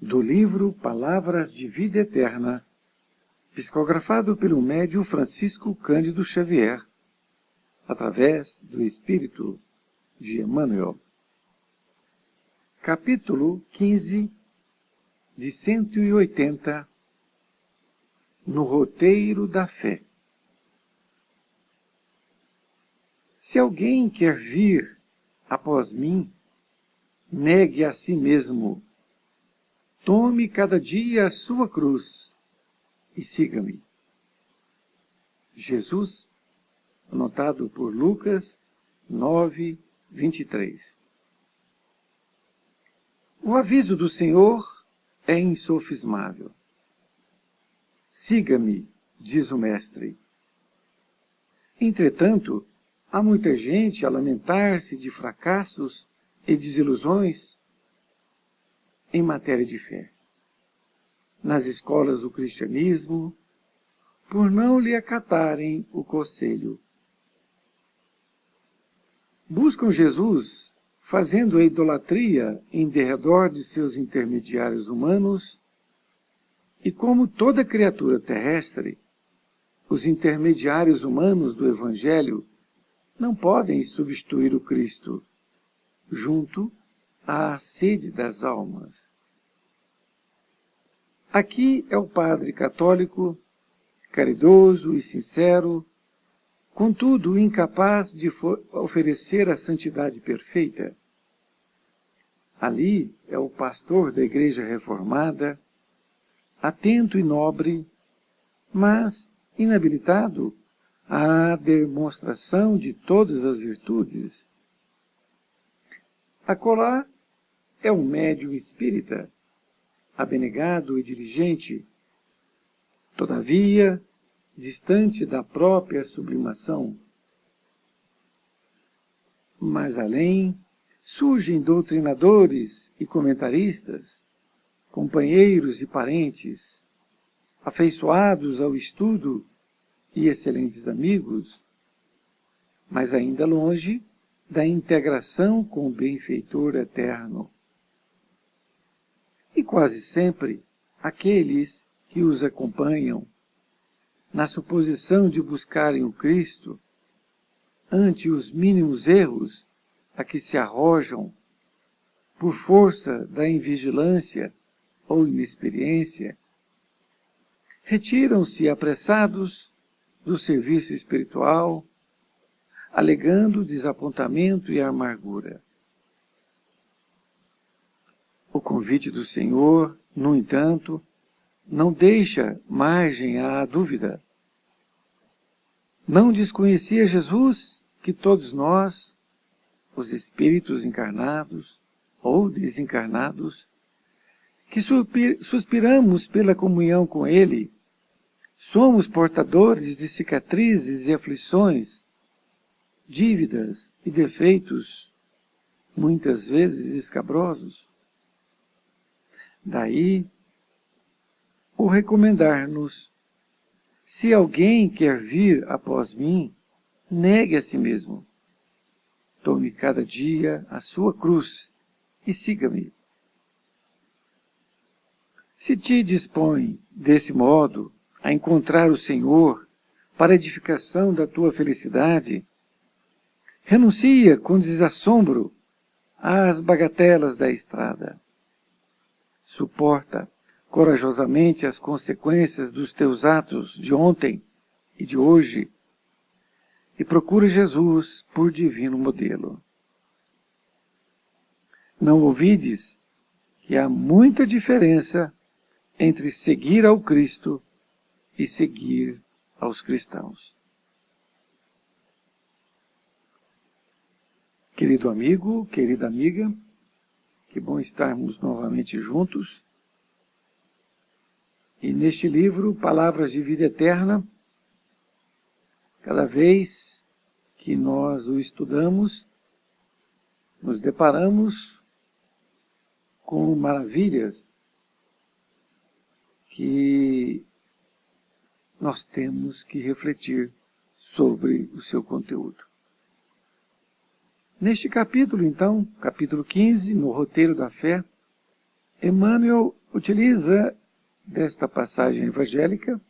do livro Palavras de Vida Eterna, psicografado pelo médium Francisco Cândido Xavier, através do Espírito de Emmanuel. Capítulo 15 de 180, no roteiro da fé. Se alguém quer vir após mim, negue a si mesmo, tome cada dia a sua cruz e siga-me. Jesus, anotado por Lucas 9, 23. O aviso do Senhor é insofismável. Siga-me, diz o Mestre. Entretanto, há muita gente a lamentar-se de fracassos e desilusões em matéria de fé, nas escolas do cristianismo, por não lhe acatarem o conselho. Buscam Jesus fazendo a idolatria em derredor de seus intermediários humanos, e como toda criatura terrestre, os intermediários humanos do Evangelho não podem substituir o Cristo, junto à sede das almas. Aqui é o padre católico, caridoso e sincero, contudo incapaz de oferecer a santidade perfeita. Ali é o pastor da Igreja Reformada, atento e nobre, mas inabilitado à demonstração de todas as virtudes. Acolá é um médium espírita, abnegado e diligente, todavia distante da própria sublimação. Mais além, surgem doutrinadores e comentaristas, companheiros e parentes, afeiçoados ao estudo e excelentes amigos, mas ainda longe da integração com o benfeitor eterno. E quase sempre aqueles que os acompanham, na suposição de buscarem o Cristo, ante os mínimos erros a que se arrojam, por força da invigilância ou inexperiência, retiram-se apressados do serviço espiritual, alegando desapontamento e amargura. O convite do Senhor, no entanto, não deixa margem à dúvida. Não desconhecia Jesus que todos nós, os espíritos encarnados ou desencarnados, que suspiramos pela comunhão com Ele, somos portadores de cicatrizes e aflições, dívidas e defeitos, muitas vezes escabrosos. Daí, o recomendar-nos: se alguém quer vir após mim, negue a si mesmo. Tome cada dia a sua cruz e siga-me. Se te dispõe, desse modo, a encontrar o Senhor para a edificação da tua felicidade, renuncia com desassombro às bagatelas da estrada. Suporta corajosamente as consequências dos teus atos de ontem e de hoje e procura Jesus por divino modelo. Não ouvides que há muita diferença entre seguir ao Cristo e seguir aos cristãos. Querido amigo, querida amiga, que bom estarmos novamente juntos. E neste livro, Palavras de Vida Eterna, cada vez que nós o estudamos, nos deparamos com maravilhas que nós temos que refletir sobre o seu conteúdo. Neste capítulo, então, capítulo 15, no roteiro da fé, Emmanuel utiliza desta passagem evangélica,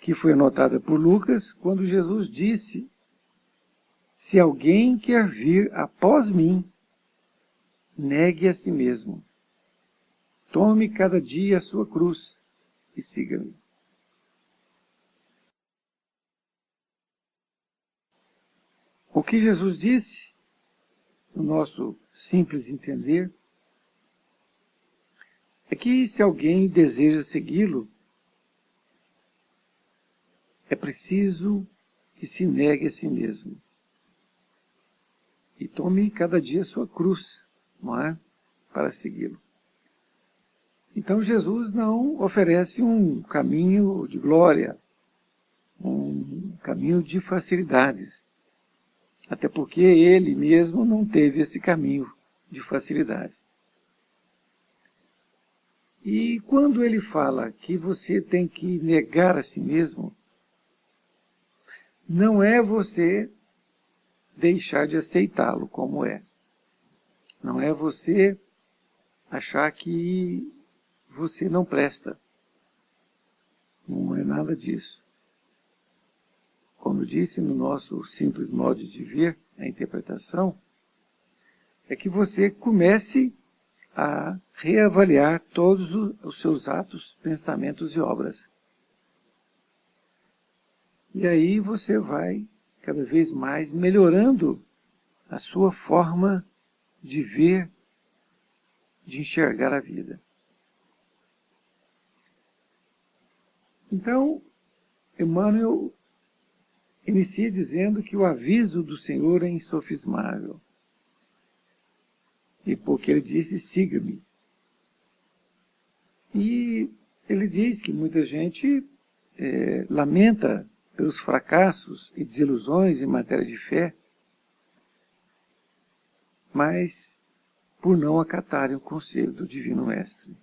que foi anotada por Lucas, quando Jesus disse: se alguém quer vir após mim, negue a si mesmo. Tome cada dia a sua cruz e siga-me. O que Jesus disse, no nosso simples entender, é que se alguém deseja segui-lo, é preciso que se negue a si mesmo e tome cada dia a sua cruz, não é? Para segui-lo. Então Jesus não oferece um caminho de glória, um caminho de facilidades, até porque ele mesmo não teve esse caminho de facilidades. E quando ele fala que você tem que negar a si mesmo, não é você deixar de aceitá-lo como é. Não é você achar que você não presta. Não é nada disso. Como eu disse, no nosso simples modo de ver, a interpretação, é que você comece a reavaliar todos os seus atos, pensamentos e obras. E aí você vai cada vez mais melhorando a sua forma de ver, de enxergar a vida. Então, Emmanuel inicia dizendo que o aviso do Senhor é insofismável. E porque ele disse, siga-me. E ele diz que muita gente lamenta pelos fracassos e desilusões em matéria de fé, mas por não acatarem o conselho do Divino Mestre.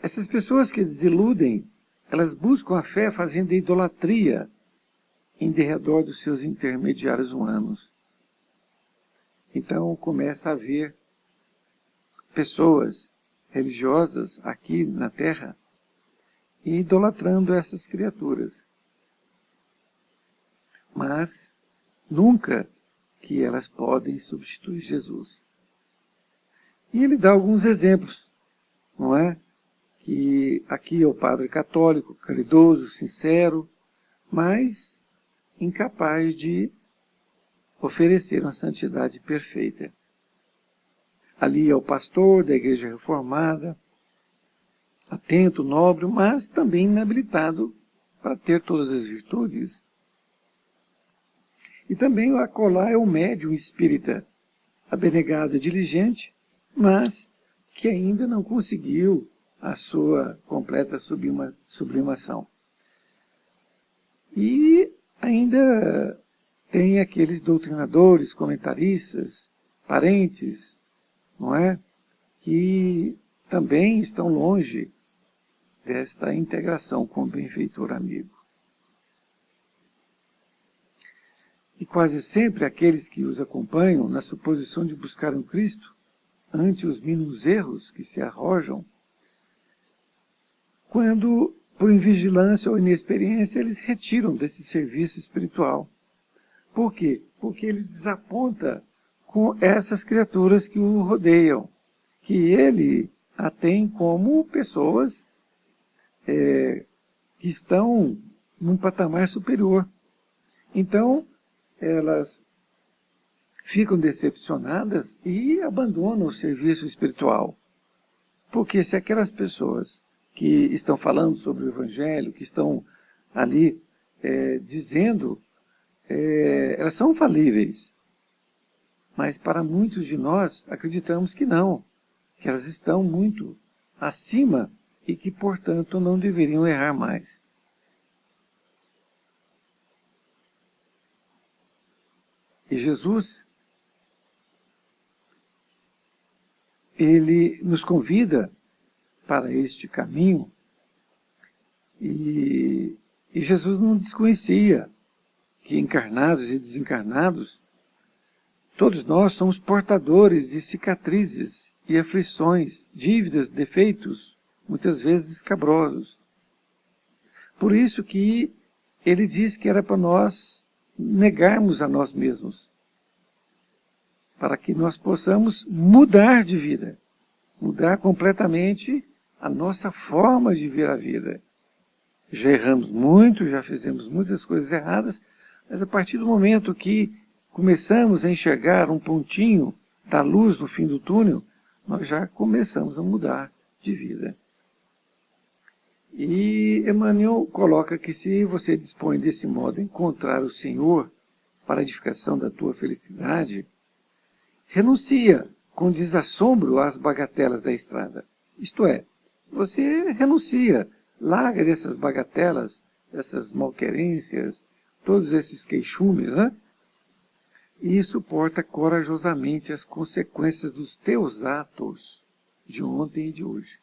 Essas pessoas que desiludem, elas buscam a fé fazendo idolatria em derredor dos seus intermediários humanos. Então começa a haver pessoas religiosas aqui na Terra idolatrando essas criaturas. Mas nunca que elas podem substituir Jesus. E ele dá alguns exemplos, não é? Que aqui é o padre católico, caridoso, sincero, mas incapaz de oferecer uma santidade perfeita. Ali é o pastor da Igreja Reformada, atento, nobre, mas também inabilitado para ter todas as virtudes. E também o acolá é o médium espírita, abnegado e diligente, mas que ainda não conseguiu a sua completa sublimação. E ainda tem aqueles doutrinadores, comentaristas, parentes, não é? Que também estão longe desta integração com o benfeitor amigo. E quase sempre aqueles que os acompanham na suposição de buscar um Cristo, ante os mínimos erros que se arrojam, quando, por invigilância ou inexperiência, eles retiram desse serviço espiritual. Por quê? Porque ele desaponta com essas criaturas que o rodeiam, que ele a tem como pessoas que estão num patamar superior. Então, elas ficam decepcionadas e abandonam o serviço espiritual. Porque se aquelas pessoas que estão falando sobre o Evangelho, que estão ali dizendo, elas são falíveis. Mas para muitos de nós acreditamos que não, que elas estão muito acima e que, portanto, não deveriam errar mais. E Jesus, ele nos convida para este caminho e Jesus não desconhecia que encarnados e desencarnados, todos nós somos portadores de cicatrizes e aflições, dívidas, defeitos, muitas vezes escabrosos. Por isso que ele diz que era para nós negarmos a nós mesmos, para que nós possamos mudar de vida, mudar completamente a nossa forma de ver a vida. Já erramos muito, já fizemos muitas coisas erradas, mas a partir do momento que começamos a enxergar um pontinho da luz no fim do túnel, nós já começamos a mudar de vida. E Emmanuel coloca que se você dispõe desse modo a encontrar o Senhor para a edificação da tua felicidade, renuncia com desassombro às bagatelas da estrada. Isto é, você renuncia, larga dessas bagatelas, dessas malquerências, todos esses queixumes, né? E suporta corajosamente as consequências dos teus atos de ontem e de hoje.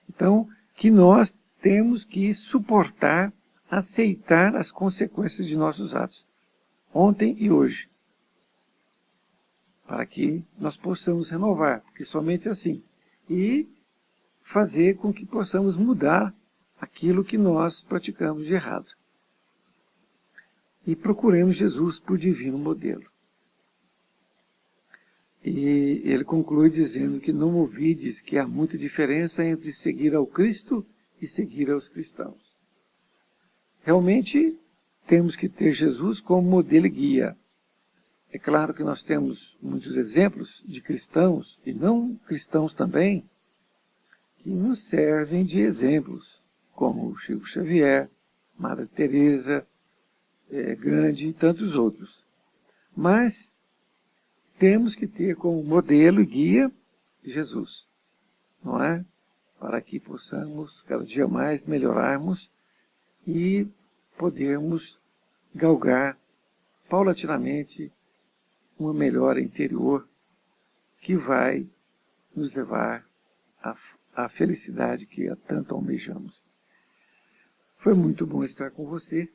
Então, que nós temos que suportar, aceitar as consequências de nossos atos, ontem e hoje, para que nós possamos renovar, porque somente assim, e fazer com que possamos mudar aquilo que nós praticamos de errado. E procuremos Jesus por divino modelo. E ele conclui dizendo que não ouvides que há muita diferença entre seguir ao Cristo e seguir aos cristãos. Realmente, temos que ter Jesus como modelo e guia. É claro que nós temos muitos exemplos de cristãos, e não cristãos também, que nos servem de exemplos, como Chico Xavier, Madre Teresa, Gandhi e tantos outros. Mas temos que ter como modelo e guia Jesus, não é? Para que possamos cada dia mais melhorarmos e podermos galgar paulatinamente uma melhora interior que vai nos levar à felicidade que tanto almejamos. Foi muito bom estar com você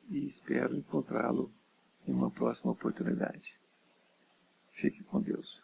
e espero encontrá-lo em uma próxima oportunidade. Fique com Deus.